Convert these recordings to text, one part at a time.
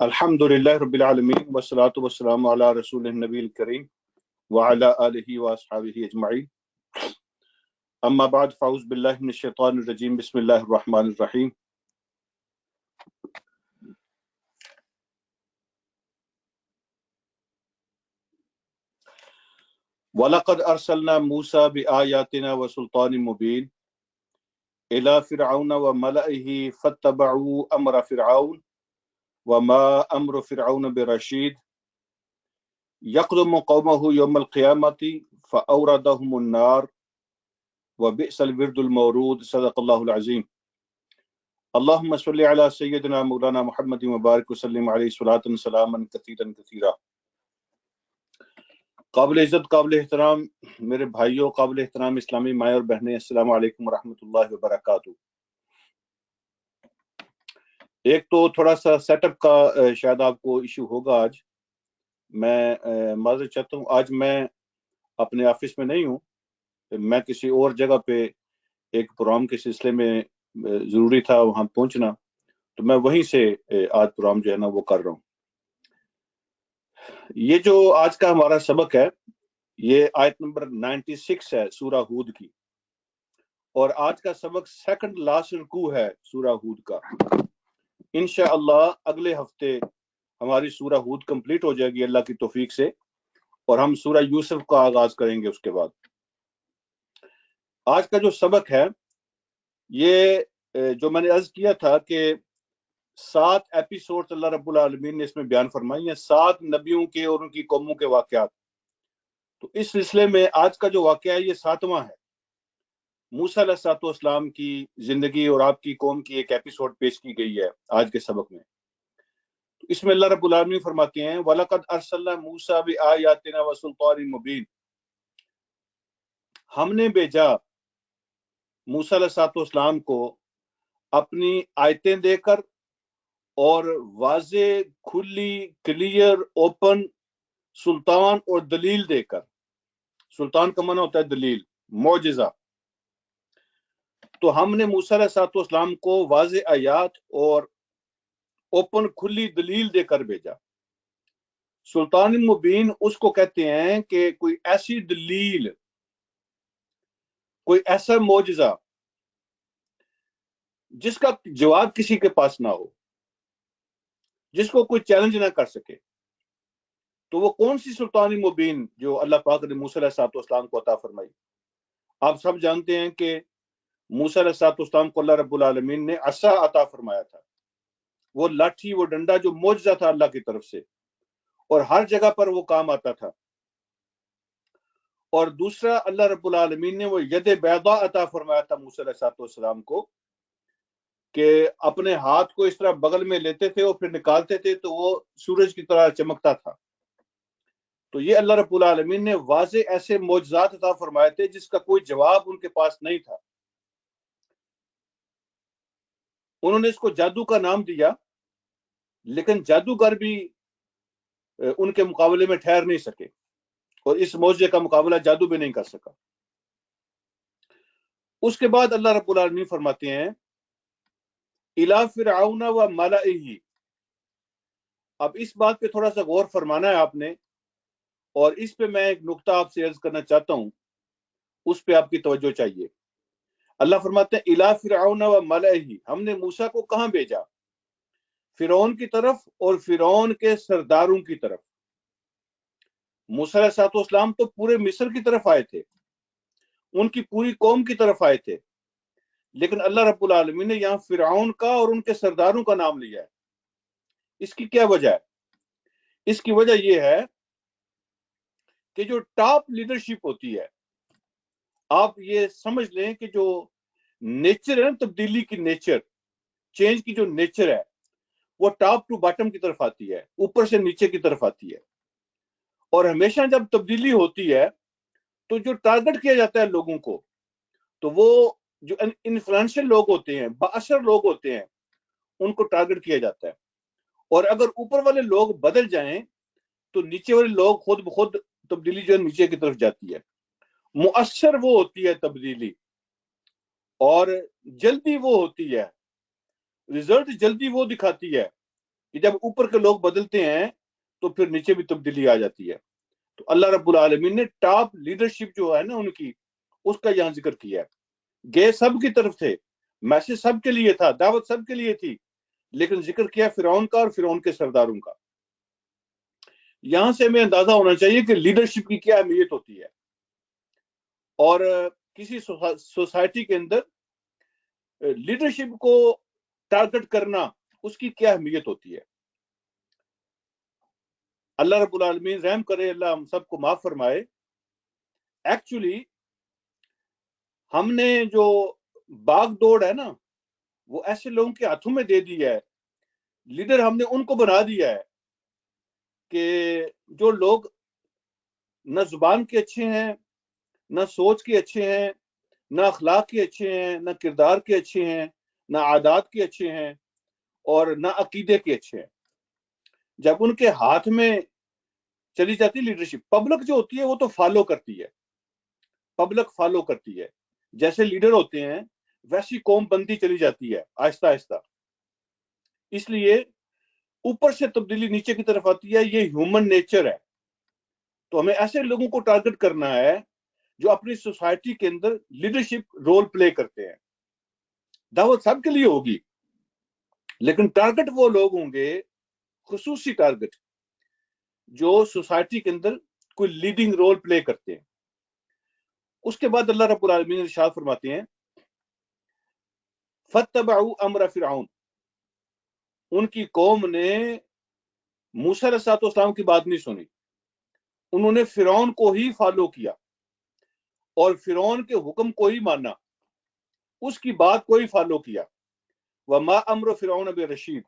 الحمدللہ رب العالمین والصلاة والسلام علی رسول النبی الکریم وعلی آلہ واصحابہ اجمعین اما بعد فاعوذ باللہ من الشیطان الرجیم بسم اللہ الرحمن الرحیم وَلَقَدْ أَرْسَلْنَا مُوسَى بِآيَاتِنَا وَسُلْطَانٍ مُبِينٍ إِلَى فِرْعَوْنَ وَمَلَئِهِ فَاتَّبَعُوا أَمْرَ فِرْعَوْنَ وَمَا أَمْرُ فِرْعَوْنَ بِرَشِيدٍ يَقْدُمُ قَوْمَهُ يَوْمَ الْقِيَامَةِ فَأَوْرَدَهُمُ النَّارَ وَبِئْسَ الْوِرْدُ الْمَوْرُودُ صدق اللہ العظیم۔ اللهم صل على سيدنا مولانا محمد وبارك وسلم عليه صلاة سلاما كثيرا كثيرا۔ قابل عزت، قابل احترام میرے بھائیوں، قابل احترام اسلامی مائیں اور بہنیں، السلام علیکم ورحمۃ اللہ وبرکاتہ۔ ایک تو تھوڑا سا سیٹ اپ کا شاید آپ کو ایشو ہوگا آج، میں معذرت چاہتا ہوں، آج میں اپنے آفس میں نہیں ہوں، میں کسی اور جگہ پہ ایک پروگرام کے سلسلے میں ضروری تھا وہاں پہنچنا، تو میں وہیں سے آج پروگرام جو ہے نا وہ کر رہا ہوں۔ یہ جو آج کا ہمارا سبق ہے یہ آیت نمبر 96 ہے سورہ ہود کی، اور آج کا سبق سیکنڈ لاسٹ رکوع ہے سورہ ہود کا۔ انشاءاللہ اگلے ہفتے ہماری سورہ ہود کمپلیٹ ہو جائے گی اللہ کی توفیق سے، اور ہم سورہ یوسف کا آغاز کریں گے اس کے بعد۔ آج کا جو سبق ہے یہ جو میں نے عرض کیا تھا کہ 7 ایپیسوڈ اللہ رب العالمین نے اس میں بیان فرمائی ہیں، 7 نبیوں کے اور ان کی قوموں کے واقعات۔ تو اس سلسلے میں آج کا جو واقعہ ہے یہ 7واں ہے۔ موسیٰ علیہ السلام کی زندگی اور آپ کی قوم کی ایک ایپیسوڈ پیش کی گئی ہے آج کے سبق میں۔ تو اس میں اللہ رب العالمین فرماتے ہیں وَلَقَدْ أَرْسَلْنَا مُوسَىٰ بِآيَاتِنَا وَسُلْطَانٍ مُبِينٍ، ہم نے بھیجا موسیٰ علیہ السلام کو اپنی آیتیں دے کر اور واضح، کھلی، کلیئر، اوپن سلطان اور دلیل دے کر۔ سلطان کا معنی ہوتا ہے دلیل، معجزہ۔ تو ہم نے موسیٰ علیہ السلام کو واضح آیات اور اوپن کھلی دلیل دے کر بھیجا۔ سلطان مبین اس کو کہتے ہیں کہ کوئی ایسی دلیل، کوئی ایسا معجزہ جس کا جواب کسی کے پاس نہ ہو، جس کو کوئی چیلنج نہ کر سکے۔ تو وہ کون سی سلطان مبین جو اللہ پاک نے موسیٰ علیہ السلام کو عطا فرمائی؟ آپ سب جانتے ہیں کہ موسیٰ علیہ السلام کو اللہ رب العالمین نے عصا عطا فرمایا تھا، وہ لاٹھی، وہ ڈنڈا جو معجزہ تھا اللہ کی طرف سے، اور ہر جگہ پر وہ کام آتا تھا۔ اور دوسرا اللہ رب العالمین نے وہ ید بیضاء عطا فرمایا تھا موسیٰ علیہ السلام کو، کہ اپنے ہاتھ کو اس طرح بغل میں لیتے تھے اور پھر نکالتے تھے تو وہ سورج کی طرح چمکتا تھا۔ تو یہ اللہ رب العالمین نے واضح ایسے معجزات عطا فرمائے تھے جس کا کوئی جواب ان کے پاس نہیں تھا۔ انہوں نے اس کو جادو کا نام دیا، لیکن جادوگر بھی ان کے مقابلے میں ٹھہر نہیں سکے، اور اس معجزے کا مقابلہ جادو بھی نہیں کر سکا۔ اس کے بعد اللہ رب العالمین فرماتے ہیں اِلَىٰ فِرْعَوْنَ وَمَلَئِهِ۔ اب اس بات پہ تھوڑا سا غور فرمانا ہے آپ نے، اور اس پہ میں ایک نقطہ آپ سے عرض کرنا چاہتا ہوں، اس پہ آپ کی توجہ چاہیے۔ اللہ فرماتے ہیں اِلَىٰ فِرْعَوْنَ وَمَلَئِهِ، ہم نے موسیٰ کو کہاں بھیجا؟ فرعون کی طرف اور فرعون کے سرداروں کی طرف۔ موسیٰ علیہ السلام تو پورے مصر کی طرف آئے تھے، ان کی پوری قوم کی طرف آئے تھے، لیکن اللہ رب العالمین نے یہاں فرعون کا اور ان کے سرداروں کا نام لیا ہے۔ اس کی کیا وجہ ہے؟ اس کی وجہ یہ ہے کہ جو ٹاپ لیڈرشپ ہوتی ہے، آپ یہ سمجھ لیں کہ جو نیچر ہے نا، تبدیلی کی نیچر، چینج کی جو نیچر ہے، وہ ٹاپ ٹو باٹم کی طرف آتی ہے، اوپر سے نیچے کی طرف آتی ہے۔ اور ہمیشہ جب تبدیلی ہوتی ہے تو جو ٹارگٹ کیا جاتا ہے لوگوں کو، تو وہ جو انفلوئنشل لوگ ہوتے ہیں، بااثر لوگ ہوتے ہیں، ان کو ٹارگٹ کیا جاتا ہے۔ اور اگر اوپر والے لوگ بدل جائیں تو نیچے والے لوگ خود بخود تبدیلی جو ہے نیچے کی طرف جاتی ہے۔ مؤثر وہ ہوتی ہے تبدیلی، اور جلدی وہ ہوتی ہے، رزلٹ جلدی وہ دکھاتی ہے کہ جب اوپر کے لوگ بدلتے ہیں تو پھر نیچے بھی تبدیلی آ جاتی ہے. تو اللہ رب العالمین نے ٹاپ لیڈرشپ جو ہے نا ان کی، اس کا یہاں ذکر کیا ہے. گئے سب کی طرف تھے، میسج سب کے لیے تھا، دعوت سب کے لیے تھی، لیکن ذکر کیا فرعون کا اور فرعون کے سرداروں کا. یہاں سے ہمیں اندازہ ہونا چاہیے کہ لیڈرشپ کی کیا اہمیت ہوتی ہے، اور کسی سوسائٹی کے اندر لیڈرشپ کو ٹارگٹ کرنا اس کی کیا اہمیت ہوتی ہے. اللہ رب العالمین رحم کرے، اللہ ہم سب کو معاف فرمائے. ایکچولی ہم نے جو باغ دوڑ ہے نا وہ ایسے لوگوں کے ہاتھوں میں دے دی ہے، لیڈر ہم نے ان کو بنا دیا ہے کہ جو لوگ نہ زبان کے اچھے ہیں، نہ سوچ کے اچھے ہیں، نہ اخلاق کے اچھے ہیں، نہ کردار کے اچھے ہیں، نہ عادات کے اچھے ہیں، اور نہ عقیدے کے اچھے ہیں. جب ان کے ہاتھ میں چلی جاتی لیڈرشپ، پبلک جو ہوتی ہے وہ تو فالو کرتی ہے، پبلک فالو کرتی ہے. جیسے لیڈر ہوتے ہیں ویسی قوم بندی چلی جاتی ہے آہستہ آہستہ. اس لیے اوپر سے تبدیلی نیچے کی طرف آتی ہے، یہ ہیومن نیچر ہے. تو ہمیں ایسے لوگوں کو ٹارگٹ کرنا ہے جو اپنی سوسائٹی کے اندر لیڈرشپ رول پلے کرتے ہیں. دعوت سب کے لیے ہوگی، لیکن ٹارگٹ وہ لوگ ہوں گے، خصوصی ٹارگٹ، جو سوسائٹی کے اندر کوئی لیڈنگ رول پلے کرتے ہیں. اس کے بعد اللہ رب العالمین ارشاد فرماتے ہیں فَاتَّبَعُوا أَمْرَ فِرْعَوْنَ. ان کی قوم نے موسیٰ علیہ السلام کی بات نہیں سنی، انہوں نے فرعون کو ہی فالو کیا اور فرعون کے حکم کو ہی مانا، اس کی بات کو ہی فالو کیا. وَمَا أَمْرُ فِرْعَوْنَ بِرَشِيدٍ.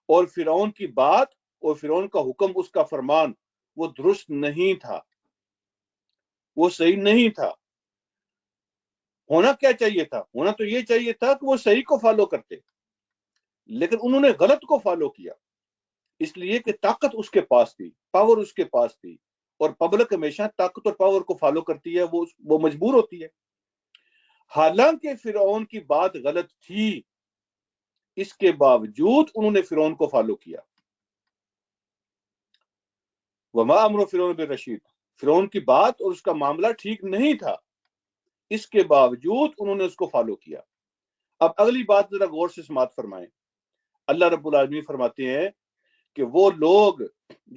اور فرعون کی بات اور فرعون کا حکم، اس کا فرمان وہ درست نہیں تھا، وہ صحیح نہیں تھا. ہونا کیا چاہیے تھا؟ ہونا تو یہ چاہیے تھا کہ وہ صحیح کو فالو کرتے، لیکن انہوں نے غلط کو فالو کیا، اس لیے کہ طاقت اس کے پاس تھی، پاور اس کے پاس تھی، اور پبلک ہمیشہ طاقت اور پاور کو فالو کرتی ہے، وہ مجبور ہوتی ہے. حالانکہ فرعون کی بات غلط تھی، اس کے باوجود انہوں نے فرعون کو فالو کیا. وما امر فرعون بالرشید. فرعون کی بات اور اس کا معاملہ ٹھیک نہیں تھا، اس کے باوجود انہوں نے اس کو فالو کیا. اب اگلی بات ذرا غور سے سماعت فرمائیں. اللہ رب العالمین فرماتے ہیں کہ وہ لوگ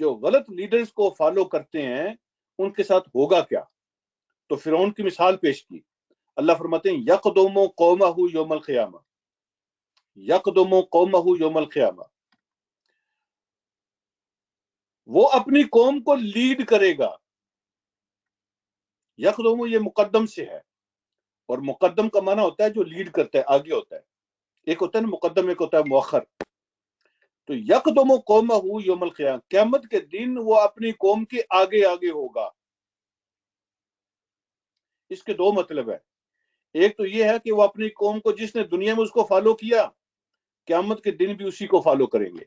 جو غلط لیڈرز کو فالو کرتے ہیں ان کے ساتھ ہوگا کیا. تو فرعون کی مثال پیش کی. اللہ فرماتے ہیں یقدم قومہ یوم القیامہ، یقدم قومہ یوم القیامہ. وہ اپنی قوم کو لیڈ کرے گا. یقدم یہ مقدم سے ہے، اور مقدم کا معنی ہوتا ہے جو لیڈ کرتا ہے، آگے ہوتا ہے. ایک ہوتا ہے نا مقدم، ایک ہوتا ہے مؤخر. تو یقدم قومہ یوم القیامہ، قیامت کے دن وہ اپنی قوم کے آگے آگے ہوگا. اس کے دو مطلب ہے. ایک تو یہ ہے کہ وہ اپنی قوم کو، جس نے دنیا میں اس کو فالو کیا، قیامت کے دن بھی اسی کو فالو کریں گے.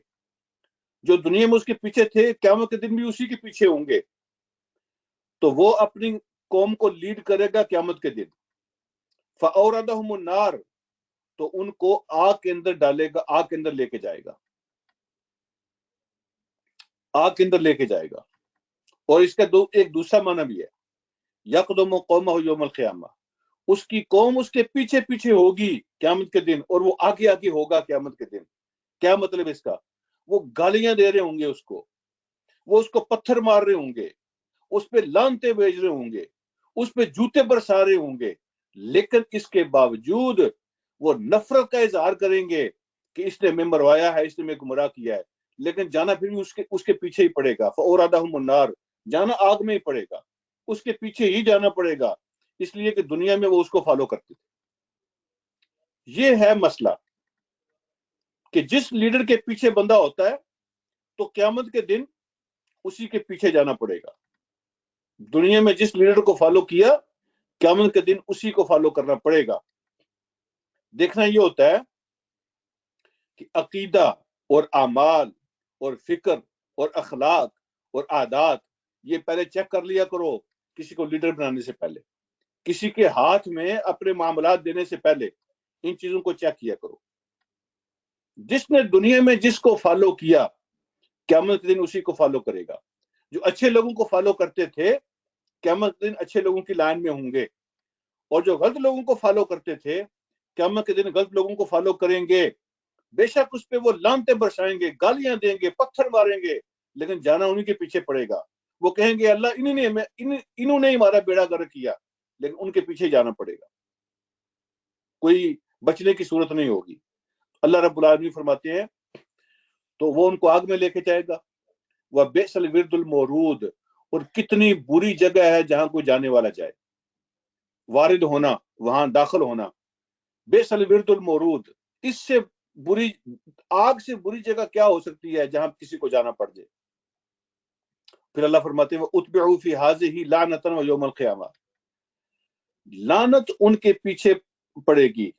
جو دنیا میں اس کے پیچھے تھے، قیامت کے دن بھی اسی کے پیچھے ہوں گے. تو وہ اپنی قوم کو لیڈ کرے گا قیامت کے دن. فَأَوْرَدَهُمُ النَّارِ. تو ان کو آگ کے اندر ڈالے گا، آگ کے اندر لے کے جائے گا، آگ کے اندر لے کے جائے گا. اور اس کا ایک دوسرا معنی بھی ہے، یقدم قومہ یوم القیامہ. اس کی قوم اس کے پیچھے پیچھے ہوگی قیامت کے دن، اور وہ آگے آگے ہوگا قیامت کے دن. کیا مطلب اس کا؟ وہ گالیاں دے رہے ہوں گے اس کو، وہ اس کو پتھر مار رہے ہوں گے، اس پہ لعنتیں بھیج رہے ہوں گے، اس پہ جوتے برسا رہے ہوں گے، لیکن اس کے باوجود وہ نفرت کا اظہار کریں گے کہ اس نے ہمیں مروایا ہے، اس نے ہمیں گمراہ کیا ہے. لیکن جانا پھر بھی اس کے پیچھے ہی پڑے گا. فَأَوْرَدَهُمُ النَّارِ. جانا آگ میں ہی پڑے گا، اس کے پیچھے ہی جانا پڑے گا، اس لیے کہ دنیا میں وہ اس کو فالو کرتے تھے. یہ ہے مسئلہ کہ جس لیڈر کے پیچھے بندہ ہوتا ہے تو قیامت کے دن اسی کے پیچھے جانا پڑے گا. دنیا میں جس لیڈر کو فالو کیا، قیامت کے دن اسی کو فالو کرنا پڑے گا. دیکھنا یہ ہوتا ہے کہ عقیدہ اور اعمال اور فکر اور اخلاق اور عادات یہ پہلے چیک کر لیا کرو کسی کو لیڈر بنانے سے پہلے. کسی کے ہاتھ میں اپنے معاملات دینے سے پہلے ان چیزوں کو چیک کیا کرو. جس نے دنیا میں جس کو فالو کیا قیامت کے دن اسی کو فالو کرے گا. جو اچھے لوگوں کو فالو کرتے تھے قیامت کے دن اچھے لوگوں کی لائن میں ہوں گے, اور جو غلط لوگوں کو فالو کرتے تھے قیامت کے دن غلط لوگوں کو فالو کریں گے. بے شک اس پہ وہ لعنتیں برسائیں گے, گالیاں دیں گے, پتھر ماریں گے, لیکن جانا انہیں کے پیچھے پڑے گا. وہ کہیں گے اللہ انہوں نے ہمارا بیڑا گرک کیا, لیکن ان کے پیچھے جانا پڑے گا, کوئی بچنے کی صورت نہیں ہوگی. اللہ رب العالمین فرماتے ہیں تو وہ ان کو آگ میں لے کے جائے گا. وَبِئْسَ الْوِرْدُ الْمَوْرُودُ, اور کتنی بری جگہ ہے جہاں کوئی جانے والا جائے, وارد ہونا, وہاں داخل ہونا. بِئْسَ الْوِرْدُ الْمَوْرُودُ, اس سے بری, آگ سے بری جگہ کیا ہو سکتی ہے جہاں کسی کو جانا پڑ جائے. پھر اللہ فرماتے ہیں وَأُتْبِعُوا فِي هَٰذِهِ لَعْنَةً وَيَوْمَ الْقِيَامَةِ, لعنت ان کے پیچھے پڑے گی,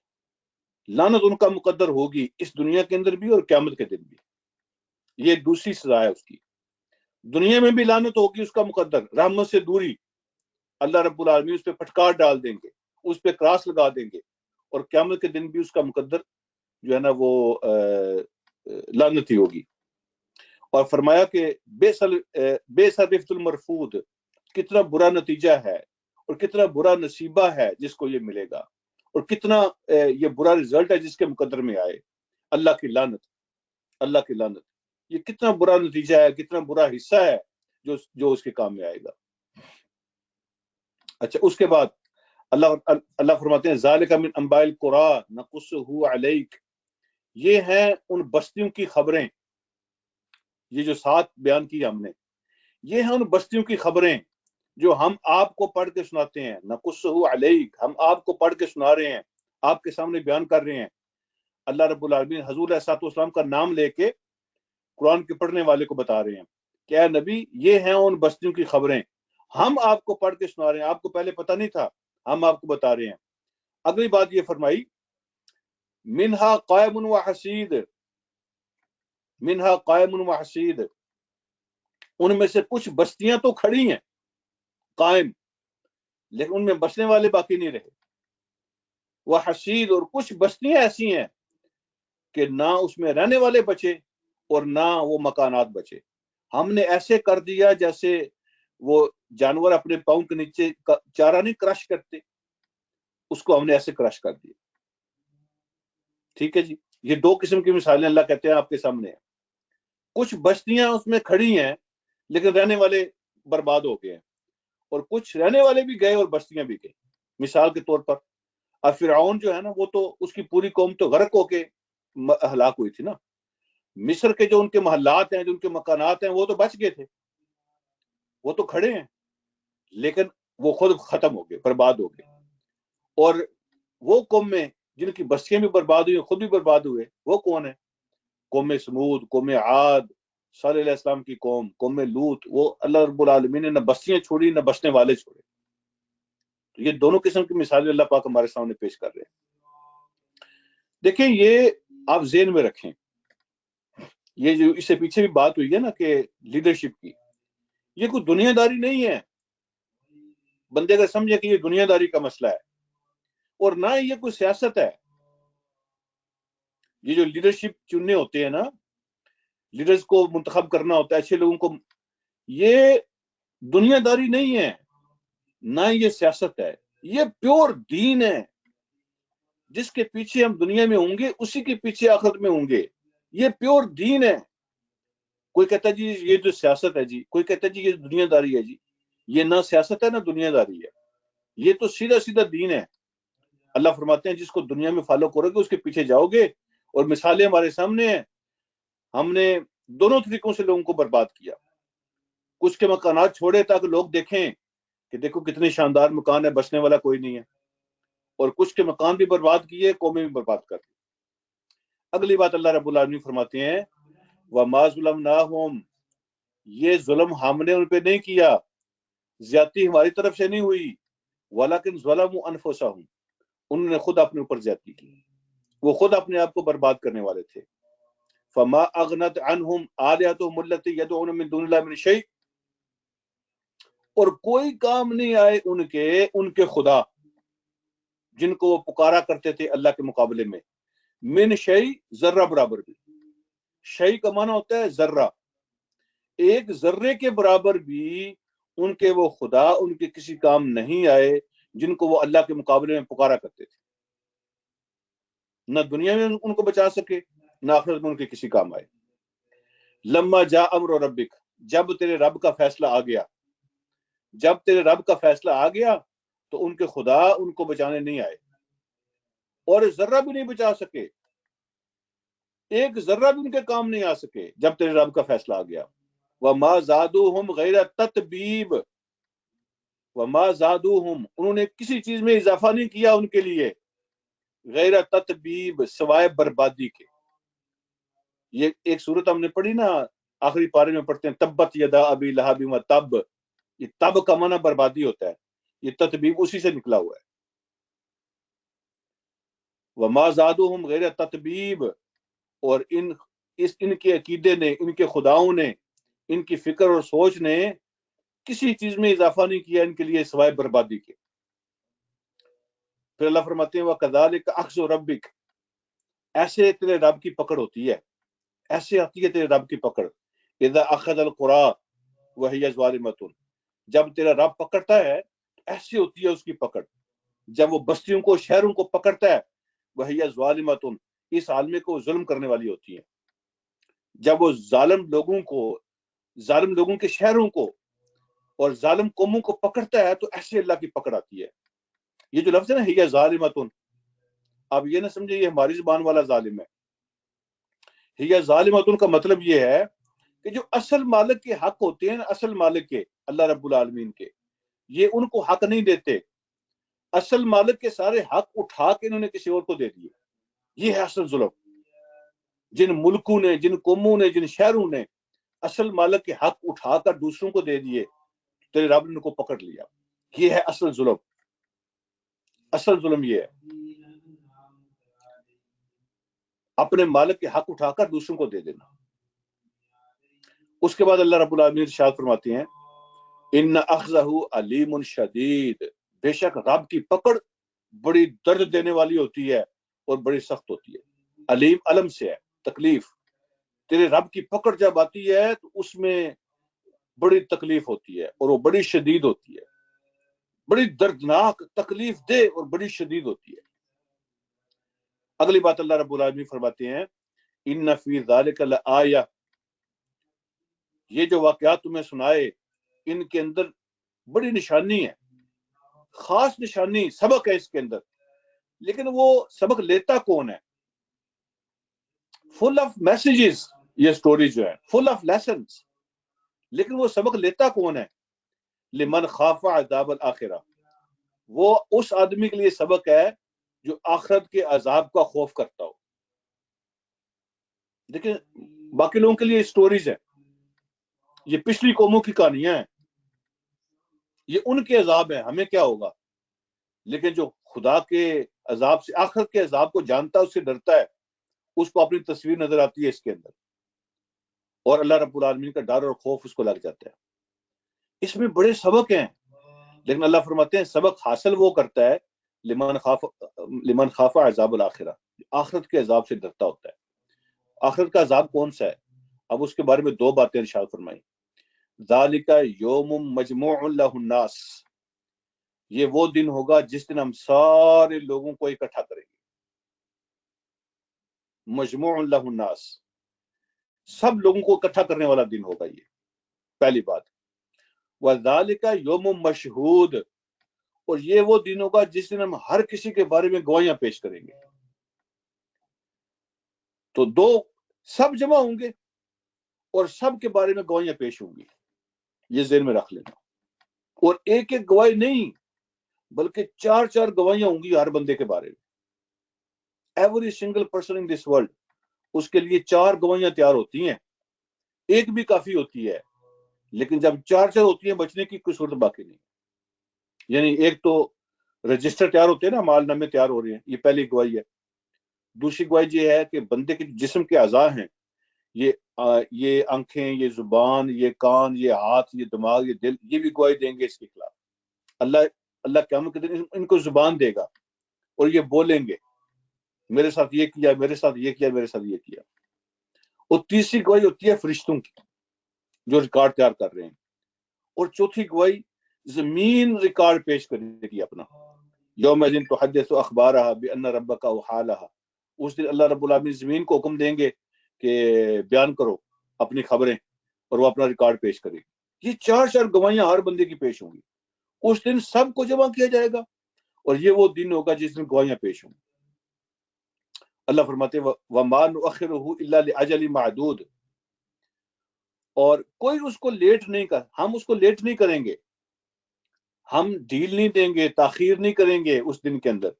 لعنت ان کا مقدر ہوگی اس دنیا کے اندر بھی اور قیامت کے دن بھی. یہ دوسری سزا ہے اس کی. دنیا میں بھی لعنت ہوگی اس کا مقدر, رحمت سے دوری, اللہ رب العالمین اس پہ پھٹکار ڈال دیں گے, اس پہ کراس لگا دیں گے, اور قیامت کے دن بھی اس کا مقدر جو ہے نا وہ لعنت ہی ہوگی. اور فرمایا کہ بے رفت المرفود, کتنا برا نتیجہ ہے اور کتنا برا نصیبہ ہے جس کو یہ ملے گا, اور کتنا یہ برا رزلٹ ہے جس کے مقدر میں آئے. اللہ کی لعنت, اللہ کی لعنت, یہ کتنا برا نتیجہ ہے, کتنا برا حصہ ہے جو اس کے کام میں آئے گا. اچھا, اس کے بعد اللہ فرماتے ہیں ذالک من انباء القری نقصہ علیک, یہ ہیں ان بستیوں کی خبریں, یہ جو 7 بیان کی ہم نے, یہ ہیں ان بستیوں کی خبریں جو ہم آپ کو پڑھ کے سناتے ہیں. نقصہ علیک, ہم آپ کو پڑھ کے سنا رہے ہیں, آپ کے سامنے بیان کر رہے ہیں. اللہ رب العالمین حضور علیہ السلام کا نام لے کے قرآن کے پڑھنے والے کو بتا رہے ہیں کہ اے نبی یہ ہیں ان بستیوں کی خبریں, ہم آپ کو پڑھ کے سنا رہے ہیں, آپ کو پہلے پتہ نہیں تھا, ہم آپ کو بتا رہے ہیں. اگلی بات یہ فرمائی منہا قائم و حسید, منہا قائم و حسید, ان میں سے کچھ بستیاں تو کھڑی ہیں قائم, لیکن ان میں بسنے والے باقی نہیں رہے. وہ حسید, اور کچھ بستیاں ایسی ہیں کہ نہ اس میں رہنے والے بچے اور نہ وہ مکانات بچے. ہم نے ایسے کر دیا جیسے وہ جانور اپنے پاؤں کے نیچے چارہ نہیں کرش کرتے, اس کو ہم نے ایسے کرش کر دیا. ٹھیک ہے جی, یہ 2 قسم کی مثالیں اللہ کہتے ہیں آپ کے سامنے ہیں. کچھ بستیاں اس میں کھڑی ہیں لیکن رہنے والے برباد ہو گئے ہیں, اور کچھ رہنے والے بھی گئے اور بستیاں بھی گئی. مثال کے طور پر اب فرعون جو ہے نا, وہ تو اس کی پوری قوم تو غرق ہو کے ہلاک ہوئی تھی نا. مصر کے جو ان کے محلات ہیں, جو ان کے مکانات ہیں, وہ تو بچ گئے تھے, وہ تو کھڑے ہیں, لیکن وہ خود ختم ہو گئے, برباد ہو گئے. اور وہ قوم میں جن کی بستیاں بھی برباد ہوئی, خود بھی برباد ہوئے, وہ کون ہے؟ قوم سمود, قوم عاد, صالح علیہ السلام کی قوم, قوم لوط. وہ اللہ رب العالمین نے نہ بستیاں چھوڑی نہ بسنے والے چھوڑے. تو یہ دونوں قسم کی مثالیں اللہ پاک ہمارے سامنے پیش کر رہے ہیں. دیکھیں, یہ آپ ذہن میں رکھیں, یہ جو اس سے پیچھے بھی بات ہوئی ہے نا کہ لیڈرشپ کی, یہ کوئی دنیا داری نہیں ہے. بندے اگر سمجھے کہ یہ دنیا داری کا مسئلہ ہے, اور نہ یہ کوئی سیاست ہے. یہ جو لیڈرشپ چننے ہوتے ہیں نا, لیڈرز کو منتخب کرنا ہوتا ہے, اچھے لوگوں کو, یہ دنیا داری نہیں ہے, نہ یہ سیاست ہے. یہ پیور دین ہے. جس کے پیچھے ہم دنیا میں ہوں گے اسی کے پیچھے آخرت میں ہوں گے. یہ پیور دین ہے. کوئی کہتا ہے جی یہ جو سیاست ہے جی, کوئی کہتا ہے جی یہ دنیا داری ہے جی. یہ نہ سیاست ہے نہ دنیا داری ہے, یہ تو سیدھا سیدھا دین ہے. اللہ فرماتے ہیں جس کو دنیا میں فالو کرو گے اس کے پیچھے جاؤ گے. اور مثالیں ہمارے سامنے ہیں, ہم نے دونوں طریقوں سے لوگوں کو برباد کیا. کچھ کے مکانات چھوڑے تاکہ لوگ دیکھیں کہ دیکھو کتنے شاندار مکان ہے, بسنے والا کوئی نہیں ہے, اور کچھ کے مکان بھی برباد کیے, قومیں بھی برباد کر دی. اگلی بات اللہ رب العالمین فرماتے ہیں وَمَا ظُلَمْنَاهُمْ, یہ ظلم ہم نے ان پہ نہیں کیا, زیادتی ہماری طرف سے نہیں ہوئی, وَلَكِنْ ظَلَمُوا أَنفُسَهُمْ, انہوں نے خود اپنے اوپر زیادتی کی, وہ خود اپنے آپ کو برباد کرنے والے تھے. فَمَا أَغْنَتْ عَنْهُمْ آلِهَتُهُمُ الَّتِي يَدْعُونَ مِن دُونِ اللَّهِ مِن شَيْءٍ, اور کوئی کام نہیں آئے ان کے خدا جن کو وہ پکارا کرتے تھے اللہ کے مقابلے میں, من شئی ذرہ برابر بھی. شئی کا معنی ہوتا ہے ذرہ. ایک ذرے کے برابر بھی ان کے وہ خدا ان کے کسی کام نہیں آئے جن کو وہ اللہ کے مقابلے میں پکارا کرتے تھے. نہ دنیا میں ان کو بچا سکے نہ آخرت میں ان کے کسی کام آئے. لما جاء امر ربک، جب تیرے رب کا فیصلہ آ گیا، جب تیرے رب کا فیصلہ آ گیا تو ان کے خدا ان کو بچانے نہیں آئے اور ذرہ بھی نہیں بچا سکے، ایک ذرہ بھی ان کے کام نہیں آ سکے جب تیرے رب کا فیصلہ آ گیا. وما زادوہم غیر تتبیب، وما زادوہم، انہوں نے کسی چیز میں اضافہ نہیں کیا ان کے لیے، غیر تتبیب، سوائے بربادی کے. یہ ایک صورت ہم نے پڑھی نا، آخری پارے میں پڑھتے ہیں تبت یدا ابی لہب و تب. یہ تب کا معنی بربادی ہوتا ہے، یہ تتبیب اسی سے نکلا ہوا ہے. وما زادوہم غیر تتبیب، اور ان کے عقیدے نے، ان کے خداؤں نے، ان کی فکر اور سوچ نے کسی چیز میں اضافہ نہیں کیا ان کے لیے سوائے بربادی کے. پھر اللہ فرماتے ہیں وَكَذَلِكَ أَخْذُ رَبِّكَ، ایسے تیرے رب کی پکڑ ہوتی ہے، ایسے آتی ہے تیرے رب کی پکڑ. اذا اخذ القرى وهي ظالمة، جب تیرا رب پکڑتا ہے ایسی ہوتی ہے اس کی پکڑ. جب وہ بستیوں کو، شہروں کو پکڑتا ہے، وهي ظالمة، اس عالم کو ظلم کرنے والی ہوتی ہے. جب وہ ظالم لوگوں کے شہروں کو اور ظالم قوموں کو پکڑتا ہے تو ایسے اللہ کی پکڑ آتی ہے. یہ جو لفظ ہے نا ہی ظالمۃ، اب یہ نہ سمجھے یہ ہماری زبان والا ظالم ہے. ہی ظالمۃ کا مطلب یہ ہے کہ جو اصل مالک کے حق ہوتے ہیں نا، اصل مالک کے، اللہ رب العالمین کے، یہ ان کو حق نہیں دیتے. اصل مالک کے سارے حق اٹھا کے انہوں نے کسی اور کو دے دیے. یہ ہے اصل ظلم. جن ملکوں نے، جن قوموں نے، جن شہروں نے اصل مالک کے حق اٹھا کر دوسروں کو دے دیے، تیرے رب نے ان کو پکڑ لیا. یہ ہے اصل ظلم. اصل ظلم یہ ہے اپنے مالک کے حق اٹھا کر دوسروں کو دے دینا. اس کے بعد اللہ رب العالمین ارشاد فرماتے ہیں ان اخذہ علیم شدید، بے شک رب کی پکڑ بڑی درد دینے والی ہوتی ہے اور بڑی سخت ہوتی ہے. علیم علم سے ہے تکلیف. تیرے رب کی پکڑ جب آتی ہے تو اس میں بڑی تکلیف ہوتی ہے اور وہ بڑی شدید ہوتی ہے، بڑی دردناک، تکلیف دہ اور بڑی شدید ہوتی ہے. اگلی بات اللہ رب العالمین فرماتے ہیں ان فی ذلک لآیہ، یہ جو واقعات تمہیں سنائے ان کے اندر بڑی نشانی ہے، خاص نشانی، سبق ہے اس کے اندر. لیکن وہ سبق لیتا کون ہے؟ فل آف میسیجز یہ سٹوری جو ہے، فل آف لیسنز، لیکن وہ سبق لیتا کون ہے؟ لمن خاف عذاب الآخرہ، وہ اس آدمی کے لیے سبق ہے جو آخرت کے عذاب کا خوف کرتا ہو. دیکھیں باقی لوگوں کے لیے سٹوریز ہیں، یہ پچھلی قوموں کی کہانیاں ہیں، یہ ان کے عذاب ہیں، ہمیں کیا ہوگا. لیکن جو خدا کے عذاب سے، آخرت کے عذاب کو جانتا ہے، اس سے ڈرتا ہے، اس کو اپنی تصویر نظر آتی ہے اس کے اندر، اور اللہ رب العالمین کا ڈر اور خوف اس کو لگ جاتا ہے. اس میں بڑے سبق ہیں، لیکن اللہ فرماتے ہیں سبق حاصل وہ کرتا ہے لمن خاف عذاب الآخرہ، آخرت کے عذاب سے ڈرتا ہوتا ہے. آخرت کا عذاب کون سا ہے؟ اب اس کے بارے میں دو باتیں ارشاد فرمائیں. ذالک یوم مجموع لہ الناس، یہ وہ دن ہوگا جس دن ہم سارے لوگوں کو اکٹھا کریں گے. مجموع لہ الناس، سب لوگوں کو اکٹھا کرنے والا دن ہوگا یہ، پہلی بات. وذالک یوم مشہود، اور یہ وہ دن ہوگا جس دن ہم ہر کسی کے بارے میں گواہیاں پیش کریں گے. تو دو، سب جمع ہوں گے اور سب کے بارے میں گواہیاں پیش ہوں گی، یہ ذہن میں رکھ لینا. اور ایک ایک گواہی نہیں بلکہ چار چار گواہیاں ہوں گی ہر بندے کے بارے میں. Every single person in this world, اس کے لیے چار گواہیاں تیار ہوتی ہیں، ایک بھی کافی ہوتی ہے، لیکن جب چار چار ہوتی ہیں بچنے کی کوئی صورت باقی نہیں. یعنی ایک تو رجسٹر تیار ہوتے ہیں نا، مال نامے تیار ہو رہے ہیں، یہ پہلی گواہی ہے. دوسری گواہی یہ ہے کہ بندے کے جسم کے اعضاء ہیں، یہ آنکھیں، یہ زبان، یہ کان، یہ ہاتھ، یہ دماغ، یہ دل، یہ بھی گواہی دیں گے اس کے خلاف. اللہ قیامت کے دن ان کو زبان دے گا اور یہ بولیں گے. میرے ساتھ یہ کیا، میرے ساتھ یہ کیا، میرے ساتھ یہ کیا. اور تیسری گواہی ہوتی ہے فرشتوں کی جو ریکارڈ تیار کر رہے ہیں. اور چوتھی گواہی زمین ریکارڈ پیش کرنے کی اپنا. یوم دن تحدث اخبارها بان ربک اوحالها. اس دن اللہ رب العالمین زمین کو حکم دیں گے کہ بیان کرو اپنی خبریں، اور وہ اپنا ریکارڈ پیش کرے. یہ چار گواہیاں ہر بندے کی پیش ہوں گی. اس دن سب کو جمع کیا جائے گا، اور یہ وہ دن ہوگا جس دن گواہیاں پیش ہوں گی. اللہ فرماتے وما نؤخره الا لاجل معدود. اور کوئی اس کو لیٹ نہیں ہم اس کو لیٹ نہیں کریں گے، ہم ڈھیل نہیں دیں گے، تاخیر نہیں کریں گے اس دن کے اندر.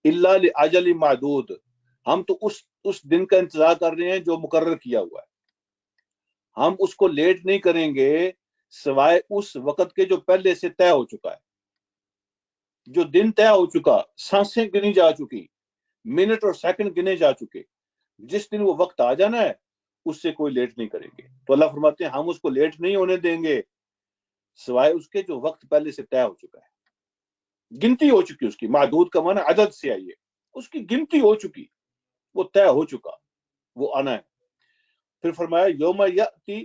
الا لاجل معدود. ہم تو اس دن کا انتظار کر رہے ہیں جو مقرر کیا ہوا ہے. ہم اس کو لیٹ نہیں کریں گے سوائے اس وقت کے جو پہلے سے طے ہو چکا ہے. جو دن طے ہو چکا، سانسیں گنی جا چکی، منٹ اور سیکنڈ گنے جا چکے، جس دن وہ وقت آ جانا ہے اس سے کوئی لیٹ نہیں کریں گے. تو اللہ فرماتے ہیں ہم اس کو لیٹ نہیں ہونے دیں گے سوائے اس کے جو وقت پہلے سے طے ہو چکا ہے، گنتی ہو چکی اس کی. معدود کا معنی عدد سے آئیے، اس کی گنتی ہو چکی، وہ طے ہو چکا، وہ آنا ہے. پھر فرمایا یوم یاتی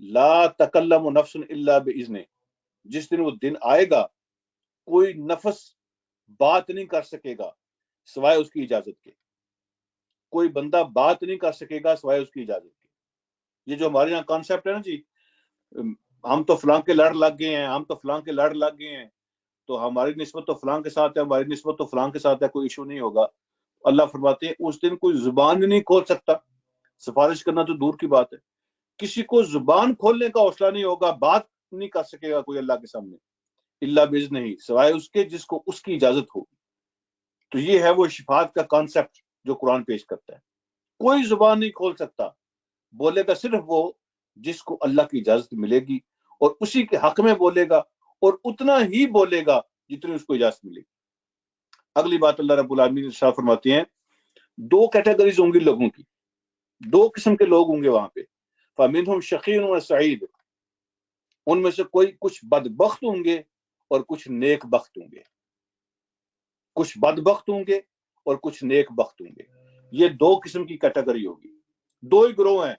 لا تکلم نفس الا باذن. جس دن وہ دن آئے گا کوئی نفس بات نہیں کر سکے گا سوائے اس کی اجازت کے. کوئی بندہ بات نہیں کر سکے گا سوائے اس کی اجازت کے. یہ جو ہمارے یہاں کانسیپٹ ہے نا جی، ہم تو فلاں کے لڑ لگ گئے ہیں، ہم تو فلاں کے لڑ لگ گئے ہیں، تو ہماری نسبت تو فلاں کے ساتھ ہے، ہماری نسبت تو فلاں کے ساتھ ہے، کوئی ایشو نہیں ہوگا. اللہ فرماتے ہیں اس دن کوئی زبان نہیں کھول سکتا. سفارش کرنا تو دور کی بات ہے، کسی کو زبان کھولنے کا حوصلہ نہیں ہوگا، بات نہیں کر سکے گا کوئی اللہ کے سامنے الا باذن، نہیں سوائے اس کے جس کو اس کی اجازت ہوگی. تو یہ ہے وہ شفاعت کا کانسیپٹ جو قرآن پیش کرتا ہے. کوئی زبان نہیں کھول سکتا، بولے گا صرف وہ جس کو اللہ کی اجازت ملے گی، اور اسی کے حق میں بولے گا، اور اتنا ہی بولے گا جتنی اس کو اجازت ملے گی. اگلی بات اللہ رب العالمین ارشاد فرماتے ہیں دو کیٹیگریز ہوں گی لوگوں کی، دو قسم کے لوگ ہوں گے وہاں پہ. فَمِنْهُمْ شَقِيٌّ وَسَعِيدٌ. ان میں سے کوئی کچھ بدبخت ہوں گے اور کچھ نیک بخت ہوں گے. کچھ بدبخت ہوں گے اور کچھ نیک بخت ہوں گے. یہ دو قسم کی کیٹیگری ہوگی. دو ہی گروہ ہیں،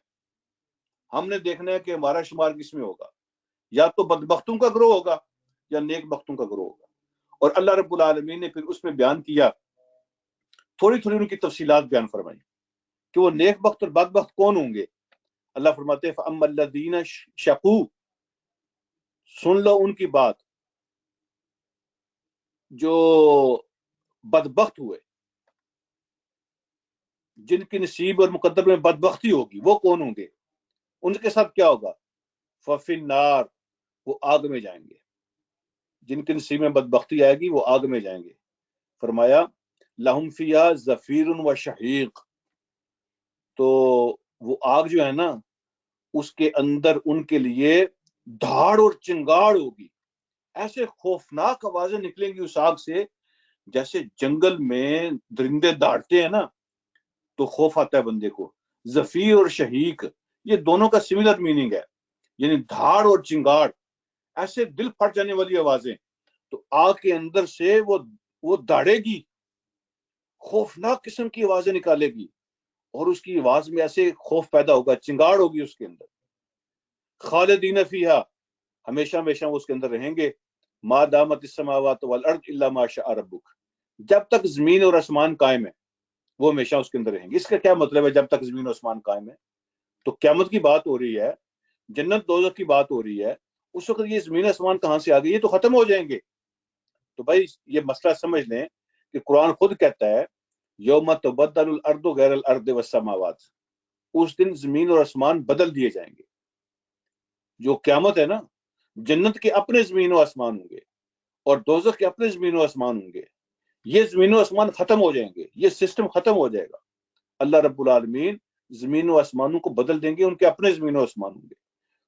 ہم نے دیکھنا ہے کہ ہمارا شمار کس میں ہوگا. یا تو بدبختوں کا گروہ ہوگا یا نیک بختوں کا گروہ ہوگا. اور اللہ رب العالمین نے پھر اس میں بیان کیا، تھوڑی تھوڑی ان کی تفصیلات بیان فرمائی کہ وہ نیک بخت اور بدبخت کون ہوں گے. اللہ فرماتے ہیں فَأَمَّا الَّذِينَ شَقُوا. سن لو ان کی بات جو بدبخت ہوئے، جن کی نصیب اور مقدر میں بدبختی ہوگی، وہ کون ہوں گے؟ ان کے ساتھ کیا ہوگا؟ فَفِي النَّارِ. وہ آگ میں جائیں گے. جن کی نصیب میں بدبختی آئے گی وہ آگ میں جائیں گے. فرمایا لَهُمْ فِيهَا زَفِيرٌ وَشَهِيقٌ. تو وہ آگ جو ہے نا اس کے اندر ان کے لیے دھاڑ اور چنگاڑ ہوگی. ایسے خوفناک آوازیں نکلیں گی اس آگ سے جیسے جنگل میں درندے داڑتے ہیں نا تو خوف آتا ہے بندے کو. زفیر اور شہیق یہ دونوں کا سملر میننگ ہے، یعنی دھاڑ اور چنگاڑ، ایسے دل پھٹ جانے والی آوازیں. تو آگ کے اندر سے وہ داڑے گی، خوفناک قسم کی آوازیں نکالے گی، اور اس کی آواز میں ایسے خوف پیدا ہوگا، چنگاڑ ہوگی اس کے اندر. خالدین فیہا. ہمیشہ ہمیشہ وہ اس کے اندر رہیں گے. ما دامت السماوات والارض الا ما شاء ربک. جب تک زمین اور آسمان قائم ہے وہ ہمیشہ اس کے اندر رہیں گے. اس کا کیا مطلب ہے جب تک زمین اور آسمان قائم ہے؟ تو قیامت کی بات ہو رہی ہے، جنت دوزخ کی بات ہو رہی ہے. اس وقت یہ زمین آسمان کہاں سے آ گئی؟ یہ تو ختم ہو جائیں گے. تو بھائی یہ مسئلہ سمجھ لیں کہ قرآن خود کہتا ہے یوم تبدل الارض غیر الارض والسماوات. اس دن زمین اور آسمان بدل دیے جائیں گے. جو قیامت ہے نا، جنت کے اپنے زمین و آسمان ہوں گے اور دوزخ کے اپنے زمین و آسمان ہوں گے. یہ زمین و آسمان ختم ہو جائیں گے، یہ سسٹم ختم ہو جائے گا. اللہ رب العالمین زمین و آسمانوں کو بدل دیں گے، ان کے اپنے زمین و آسمان ہوں گے.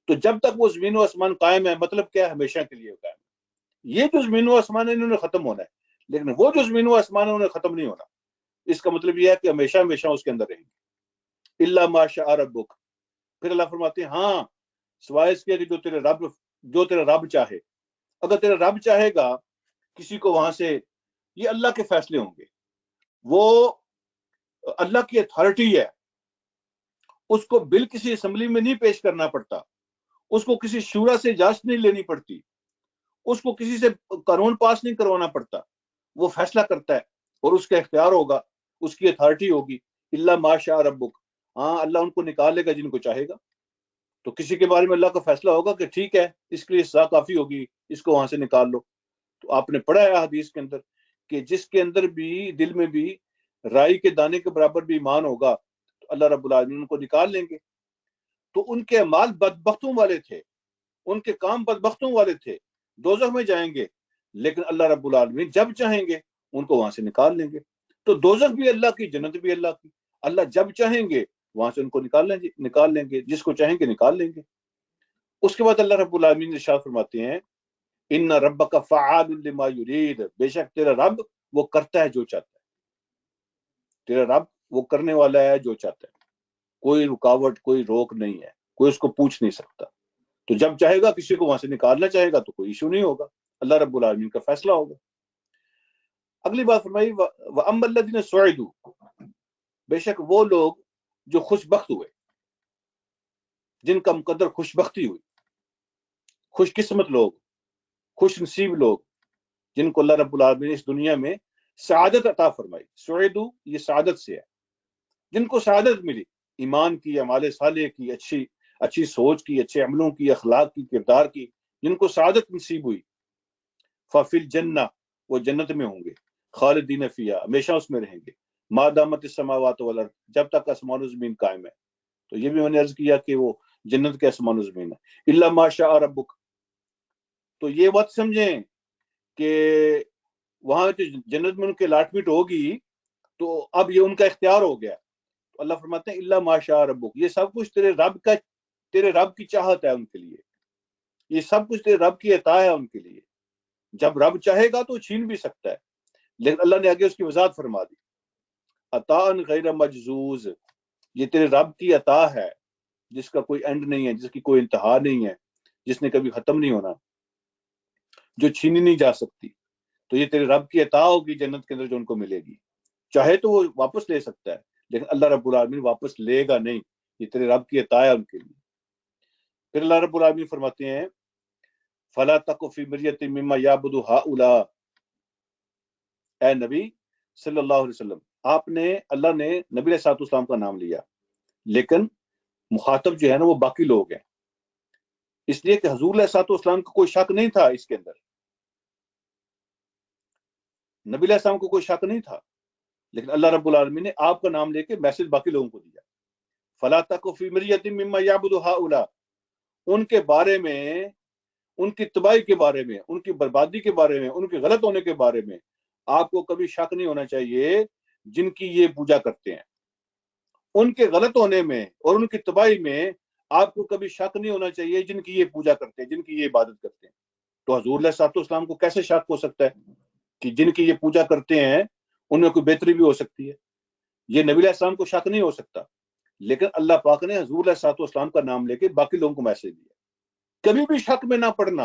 تو جب تک وہ زمین و آسمان قائم ہے، مطلب کیا ہے؟ ہمیشہ کے لیے قائم ہے. یہ جو زمین و آسمان ہے انہوں نے ختم ہونا ہے، لیکن وہ جو زمین و آسمان ہے انہوں نے ختم نہیں ہونا. اس کا مطلب یہ ہے کہ ہمیشہ ہمیشہ اس کے اندر رہیں گے. الا ما شاء ربک. پھر اللہ فرماتے ہیں ہاں سوائے اس کے کہ جو تیرا رب چاہے. اگر تیرا رب چاہے گا کسی کو وہاں سے، یہ اللہ کے فیصلے ہوں گے. وہ اللہ کی اتھارٹی ہے، اس کو بل کسی اسمبلی میں نہیں پیش کرنا پڑتا، اس کو کسی شورا سے اجازت نہیں لینی پڑتی، اس کو کسی سے قانون پاس نہیں کروانا پڑتا، وہ فیصلہ کرتا ہے اور اس کا اختیار ہوگا، اس کی اتھارٹی ہوگی۔ اللہ ما شاء ربک، ہاں اللہ ان کو نکال لے گا جن کو چاہے گا۔ تو کسی کے بارے میں اللہ کا فیصلہ ہوگا کہ ٹھیک ہے اس کے لیے سزا کافی ہوگی، اس کو وہاں سے نکال لو۔ تو آپ نے پڑھا ہے حدیث کے اندر کہ جس کے اندر بھی دل میں بھی رائی کے دانے کے برابر بھی ایمان ہوگا تو اللہ رب العالمین ان کو نکال لیں گے۔ تو ان کے اعمال بدبختوں والے تھے، ان کے کام بدبختوں والے تھے، دوزخ میں جائیں گے، لیکن اللہ رب العالمین جب چاہیں گے ان کو وہاں سے نکال لیں گے۔ تو دوزخ بھی اللہ کی، جنت بھی اللہ کی، اللہ جب چاہیں گے وہاں سے ان کو نکال لیں گے، جس کو چاہیں گے نکال لیں گے۔ اس کے بعد اللہ رب العالمین ارشاد فرماتے ہیں ان ربک فعال لما یرید، بے شک تیرا رب وہ کرتا ہے جو چاہتا ہے، تیرا رب وہ کرنے والا ہے جو چاہتا ہے، کوئی رکاوٹ کوئی روک نہیں ہے، کوئی اس کو پوچھ نہیں سکتا۔ تو جب چاہے گا کسی کو وہاں سے نکالنا چاہے گا تو کوئی ایشو نہیں ہوگا، اللہ رب العالمین کا فیصلہ ہوگا۔ اگلی بات فرمائی وَأَمَّا الَّذِينَ سُعِدُوا، بے شک وہ لوگ جو خوش بخت ہوئے، جن کا مقدر خوش بختی ہوئی، خوش قسمت لوگ، خوش نصیب لوگ، جن کو اللہ رب العالمین اس دنیا میں سعادت عطا فرمائی۔ سعیدو یہ سعادت سے ہے، جن کو سعادت ملی، ایمان کی، اعمال صالح کی، اچھی سوچ کی، اچھے عملوں کی، اخلاق کی، کردار کی، جن کو سعادت نصیب ہوئی، ففی الجنہ وہ جنت میں ہوں گے، خالدین فیہا ہمیشہ اس میں رہیں گے، ما دامت السماوات والارض جب تک آسمان و زمین قائم ہے۔ تو یہ بھی میں نے عرض کیا کہ وہ جنت کے آسمان و زمین ہے۔ الا ما شاء ربک، تو یہ بات سمجھیں کہ وہاں جو جنت میں ان کے الاٹمنٹ ہوگی تو اب یہ ان کا اختیار ہو گیا۔ تو اللہ فرماتے ہیں الا ما شاء ربک، یہ سب کچھ تیرے رب کی چاہت ہے ان کے لیے، یہ سب کچھ تیرے رب کی عطا ہے ان کے لیے۔ جب رب چاہے گا تو چھین بھی سکتا ہے، لیکن اللہ نے آگے اس کی وضاحت فرما دی، عطاء غیر مجزوز، یہ تیرے رب کی عطا ہے جس کا کوئی اینڈ نہیں ہے، جس کی کوئی انتہا نہیں ہے، جس نے کبھی ختم نہیں ہونا، جو چھینی نہیں جا سکتی۔ تو یہ تیرے رب کی عطا ہوگی جنت کے اندر جو ان کو ملے گی، چاہے تو وہ واپس لے سکتا ہے لیکن اللہ رب العالمین واپس لے گا نہیں، یہ تیرے رب کی عطا ہے ان کے لیے۔ پھر اللہ رب العالمین فرماتے ہیں فلا تک فی مریۃ مما یعبد ہؤلاء، اے نبی صلی اللہ علیہ وسلم آپ نے، اللہ نے نبی علیہ الصلوۃ والسلام کا نام لیا لیکن مخاطب جو ہے نا وہ باقی لوگ ہیں، اس لیے کہ حضور علیہ الصلوۃ والسلام کا کوئی شک نہیں تھا اس کے اندر، نبی علیہ السلام کو کوئی شک نہیں تھا، لیکن اللہ رب العالمین نے آپ کا نام لے کے میسج باقی لوگوں کو دیا۔ فلا تک فی مریۃ مما یعبد ہؤلاء، ان کے بارے میں، ان کی تباہی کے بارے میں، ان کی بربادی کے بارے میں، ان کے غلط ہونے کے بارے میں آپ کو کبھی شک نہیں ہونا چاہیے جن کی یہ پوجا کرتے ہیں۔ ان کے غلط ہونے میں اور ان کی تباہی میں آپ کو کبھی شک نہیں ہونا چاہیے جن کی یہ پوجا کرتے ہیں، جن کی یہ عبادت کرتے ہیں۔ تو حضور علیہ الصلوۃ والسلام کو کیسے شک ہو سکتا ہے کہ جن کی یہ پوجا کرتے ہیں ان میں کوئی بہتری بھی ہو سکتی ہے؟ یہ نبی علیہ السلام کو شک نہیں ہو سکتا، لیکن اللہ پاک نے حضور علیہ الصلوۃ والسلام کا نام لے کے باقی لوگوں کو میسج دیا۔ کبھی بھی شک میں نہ پڑنا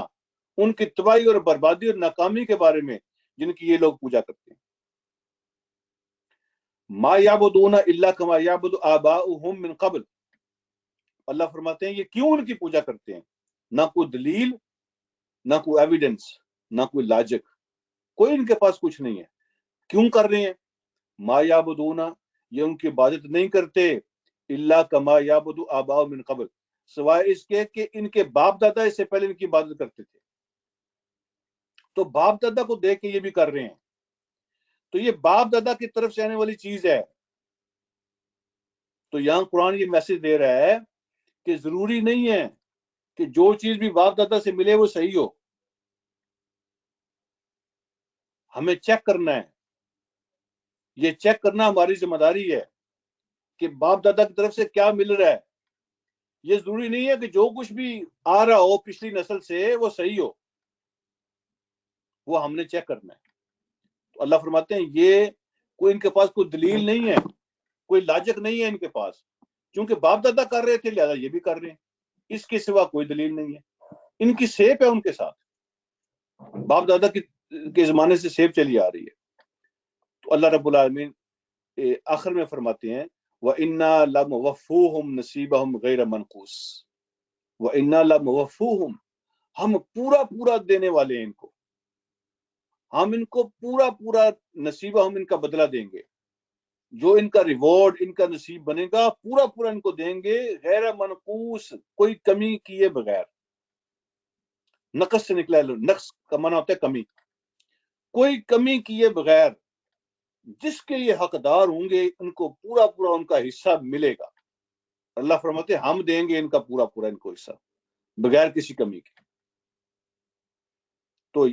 ان کی تباہی اور بربادی اور ناکامی کے بارے میں جن کی یہ لوگ پوجا کرتے ہیں۔ ما یعبدون الا کما یعبد آباؤہم من قبل، اللہ فرماتے ہیں یہ کیوں ان کی پوجا کرتے ہیں؟ نہ کوئی دلیل، نہ کوئی ایویڈنس، نہ کوئی لاجک، کوئی ان کے پاس کچھ نہیں ہے۔ کیوں کر رہے ہیں؟ ما یعبدون، یہ ان کی عبادت نہیں کرتے الا کما یعبد آباؤہم من قبل، سوائے اس کے کہ ان کے باپ دادا اس سے پہلے ان کی عبادت کرتے تھے۔ تو باپ دادا کو دیکھ کے یہ بھی کر رہے ہیں، تو یہ باپ دادا کی طرف سے آنے والی چیز ہے۔ تو یہاں قرآن یہ میسج دے رہا ہے کہ ضروری نہیں ہے کہ جو چیز بھی باپ دادا سے ملے وہ صحیح ہو، ہمیں چیک کرنا ہے، یہ چیک کرنا ہماری ذمہ داری ہے کہ باپ دادا کی طرف سے کیا مل رہا ہے۔ یہ ضروری نہیں ہے کہ جو کچھ بھی آ رہا ہو پچھلی نسل سے وہ صحیح ہو، وہ ہم نے چیک کرنا ہے۔ تو اللہ فرماتے ہیں یہ کوئی ان کے پاس کوئی دلیل نہیں ہے، کوئی لاجک نہیں ہے ان کے پاس، کیونکہ باپ دادا کر رہے تھے لہذا یہ بھی کر رہے ہیں، اس کے سوا کوئی دلیل نہیں ہے۔ ان کی سیپ ہے ان کے ساتھ، باپ دادا کے زمانے سے سیپ چلی آ رہی ہے۔ تو اللہ رب العالمین آخر میں فرماتے ہیں وَإِنَّا لَمُوَفُّوهُمْ نَصِيبَهُمْ غَيْرَ مَنْقُوصٍ، وَإِنَّا لَمُوَفُّوهُمْ، ہم پورا پورا دینے والے ہیں ان کو، ہم ان کو پورا پورا نصیبہ، ہم ان کا بدلہ دیں گے، جو ان کا ریوارڈ، ان کا نصیب بنے گا پورا پورا ان کو دیں گے، غیر منقوص، کوئی کمی کیے بغیر۔ نقص سے نکلا ہے، نقص کا معنی ہوتا ہے کمی، کوئی کمی کیے بغیر جس کے یہ حقدار ہوں گے ان کو پورا پورا ان کا حصہ ملے گا۔ اللہ فرماتے ہیں ہم دیں گے ان کا پورا پورا ان کو حصہ بغیر کسی کمی کے۔ تو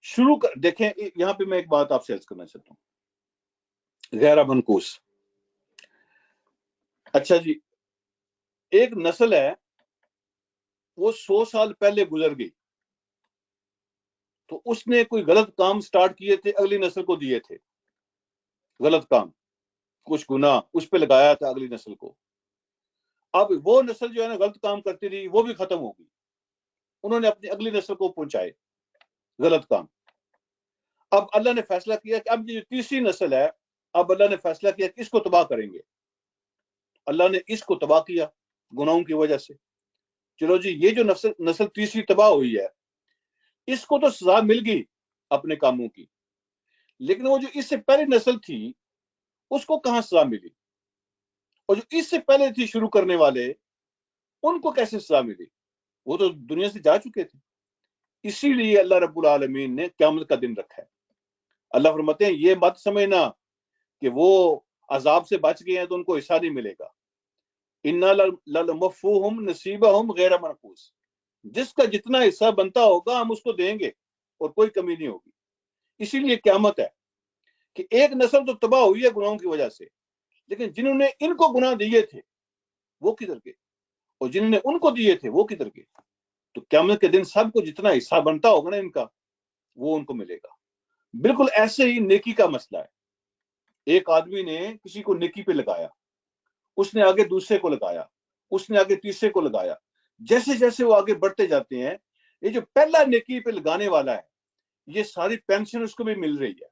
شروع کر دیکھیں، یہاں پہ میں ایک بات آپ سے عرض کرنا چاہتا ہوں، غیر منقوص۔ اچھا جی، ایک نسل ہے وہ 100 سال پہلے گزر گئی، تو اس نے کوئی غلط کام سٹارٹ کیے تھے، اگلی نسل کو دیے تھے غلط کام، کچھ گناہ اس پہ لگایا تھا اگلی نسل کو۔ اب وہ نسل جو ہے نا غلط کام کرتی رہی، وہ بھی ختم ہو گئی، انہوں نے اپنی اگلی نسل کو پہنچائے غلط کام۔ اب اللہ نے فیصلہ کیا کہ اب یہ تیسری نسل ہے، اب اللہ نے فیصلہ کیا کہ اس کو تباہ کریں گے۔ اللہ نے اس کو تباہ کیا گناہوں کی وجہ سے۔ چلو جی، یہ جو نسل تیسری تباہ ہوئی ہے، اس کو تو سزا مل گئی اپنے کاموں کی، لیکن وہ جو اس سے پہلی نسل تھی اس کو کہاں سزا ملی؟ اور جو اس سے پہلے تھی شروع کرنے والے، ان کو کیسے سزا ملی؟ وہ تو دنیا سے جا چکے تھے۔ اسی لیے اللہ رب العالمین نے قیامت کا دن رکھا ہے۔ اللہ فرماتے ہیں یہ مت سمجھنا کہ وہ عذاب سے بچ گئے ہیں تو ان کو حصہ نہیں ملے گا۔ اِنَّا لَنُوَفِّيهِمْ نَصِيبَهُمْ غَيْرَ مَنْقُوصٍ، جس کا جتنا حصہ بنتا ہوگا ہم اس کو دیں گے اور کوئی کمی نہیں ہوگی۔ اسی لیے قیامت ہے کہ ایک نسل تو تباہ ہوئی ہے گناہوں کی وجہ سے، لیکن جنہوں نے ان کو گناہ دیے تھے وہ کدھر گئے، اور جنہوں نے ان کو دیے تھے وہ کدھر گئے؟ تو قیامت کے دن سب کو جتنا حصہ بنتا ہوگا نا ان کا، وہ ان کو ملے گا۔ بالکل ایسے ہی نیکی کا مسئلہ ہے۔ ایک آدمی نے کسی کو نیکی پہ لگایا، اس نے آگے دوسرے کو لگایا، اس نے آگے تیسرے کو لگایا، جیسے جیسے وہ آگے بڑھتے جاتے ہیں، یہ جو پہلا نیکی پہ لگانے والا ہے یہ ساری پینشن اس کو بھی مل رہی ہے،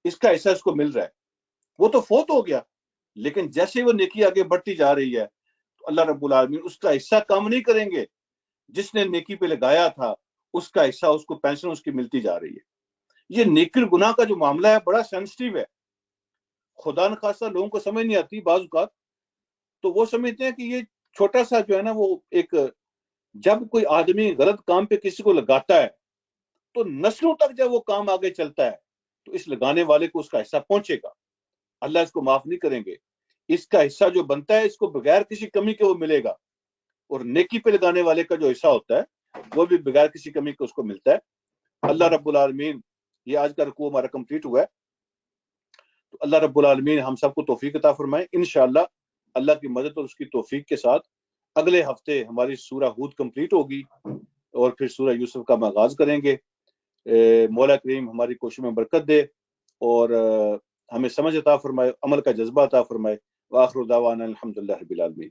اس کا حصہ اس کو مل رہا ہے۔ وہ تو فوت ہو گیا، لیکن جیسے وہ نیکی آگے بڑھتی جا رہی ہے تو اللہ رب العالمین اس کا حصہ کم نہیں کریں گے، جس نے نیکی پہ لگایا تھا اس کا حصہ اس کو پینشن اس کی ملتی جا رہی ہے۔ یہ نیکی گناہ کا جو معاملہ ہے بڑا سینسٹیو ہے، خدا نخواستہ لوگوں کو سمجھ نہیں آتی بعض اوقات، تو وہ سمجھتے ہیں کہ یہ چھوٹا سا جو ہے نا، وہ ایک، جب کوئی آدمی غلط کام پہ کسی کو لگاتا ہے تو نسلوں تک جب وہ کام آگے چلتا ہے تو اس لگانے والے کو اس کا حصہ پہنچے گا، اللہ اس کو معاف نہیں کریں گے۔ اس کا حصہ جو بنتا ہے اس کو بغیر کسی کمی کے وہ ملے گا، اور نیکی پہ لگانے والے کا جو حصہ ہوتا ہے وہ بھی بغیر کسی کمی کے اس کو ملتا ہے۔ اللہ رب العالمین، یہ آج کا رکوع ہمارا کمپلیٹ ہوا ہے، تو اللہ رب العالمین ہم سب کو توفیق عطا فرمائے۔ انشاءاللہ اللہ کی مدد اور اس کی توفیق کے ساتھ اگلے ہفتے ہماری سورہ ہود کمپلیٹ ہوگی اور پھر سورہ یوسف کا ہم آغاز کریں گے۔ مولا کریم ہماری کوششوں میں برکت دے اور ہمیں سمجھ عطا فرمائے، عمل کا جذبہ عطا فرمائے۔ وآخر دعوانا الحمدللہ رب العالمین۔